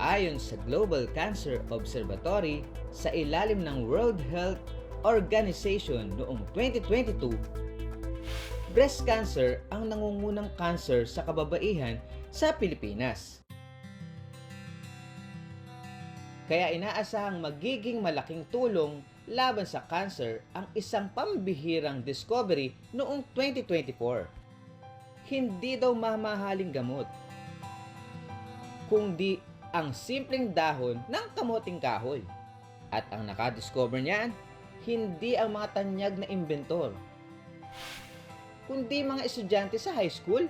Ayon sa Global Cancer Observatory sa ilalim ng World Health Organization noong 2022, breast cancer ang nangungunang cancer sa kababaihan sa Pilipinas. Kaya inaasahang magiging malaking tulong laban sa cancer ang isang pambihirang discovery noong 2024. Hindi daw mamahaling gamot, kundi ang simpleng dahon ng kamoting kahoy. At ang nakadiscover niyan, hindi ang mga tanyag na inventor, kundi mga estudyante sa high school.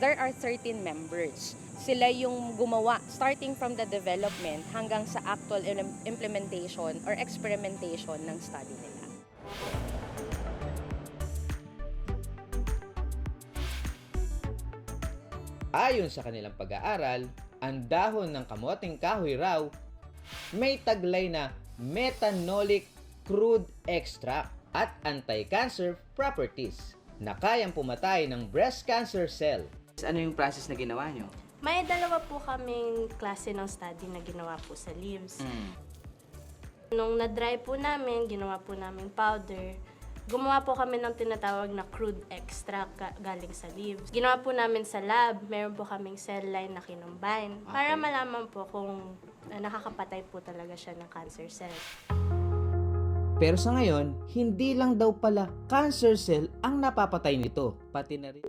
There are 13 members. Sila yung gumawa starting from the development hanggang sa actual implementation or experimentation ng study nila. Ayon sa kanilang pag-aaral, ang dahon ng kamoting kahoy raw may taglay na methanolic crude extract at anti-cancer properties na kayang pumatay ng breast cancer cell. Ano yung process na ginawa nyo? May dalawa po kaming klase ng study na ginawa po sa leaves. Nung na-dry po namin, ginawa po namin powder. Gumawa po kami ng tinatawag na crude extract galing sa leaves. Ginawa po namin sa lab, meron po kaming cell line na kinumbine para malaman po kung nakakapatay po talaga siya ng cancer cell. Pero sa ngayon, hindi lang daw pala cancer cell ang napapatay nito, pati na rin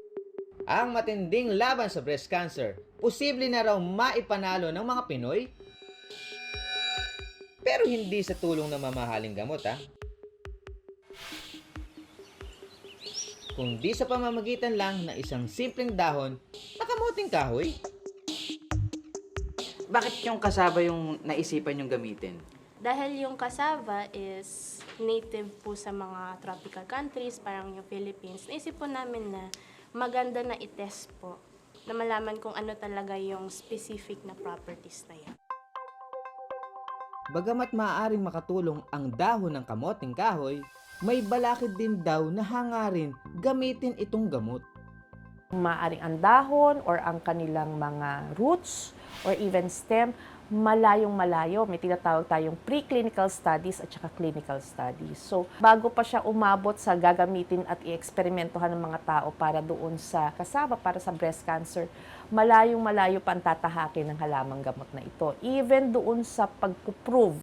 ang matinding laban sa breast cancer. Posible na raw maipanalo ng mga Pinoy? Pero hindi sa tulong ng mamahaling gamot, kundi sa pamamagitan lang na isang simpleng dahon na kamoting kahoy. Bakit yung cassava yung naisipan yung gamitin? Dahil yung cassava is native po sa mga tropical countries, parang yung Philippines, naisip po namin na maganda na i-test po, na malaman kung ano talaga yung specific na properties na yan. Bagamat maaaring makatulong ang dahon ng kamoting kahoy, may balakid din daw na hangarin gamitin itong gamot. Maaaring ang dahon or ang kanilang mga roots or even stem, malayong-malayo. May tinatawag tayong preclinical studies at saka clinical studies. So, bago pa siya umabot sa gagamitin at i-eksperimentohan ng mga tao para doon sa cassava, para sa breast cancer, malayong-malayo pa ang tatahakin ng halamang gamot na ito. Even doon sa pagpuprove.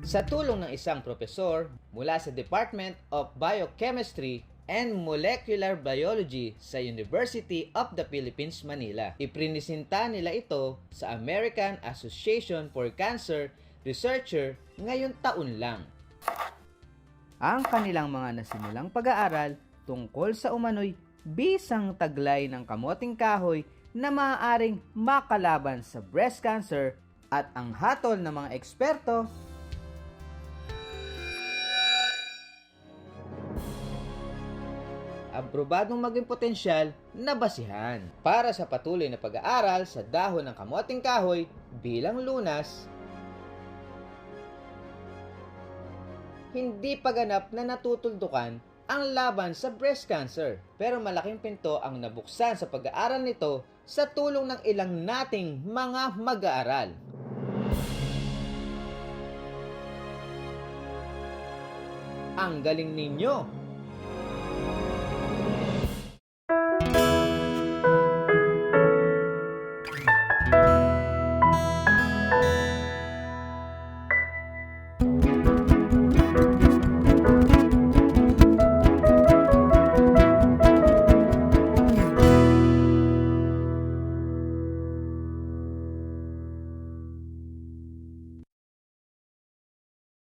Sa tulong ng isang profesor mula sa Department of Biochemistry and Molecular Biology sa University of the Philippines, Manila, iprinisinta nila ito sa American Association for Cancer Researcher ngayong taon lang. Ang kanilang mga nasimulang pag-aaral tungkol sa umano'y bisang taglay ng kamoting kahoy na maaaring makalaban sa breast cancer at ang hatol ng mga eksperto, aprobadong maging potensyal na basihan para sa patuloy na pag-aaral sa dahon ng kamoting kahoy bilang lunas. Hindi paganap na natutuldukan ang laban sa breast cancer, pero malaking pinto ang nabuksan sa pag-aaral nito sa tulong ng ilang nating mga mag-aaral. Ang galing ninyo!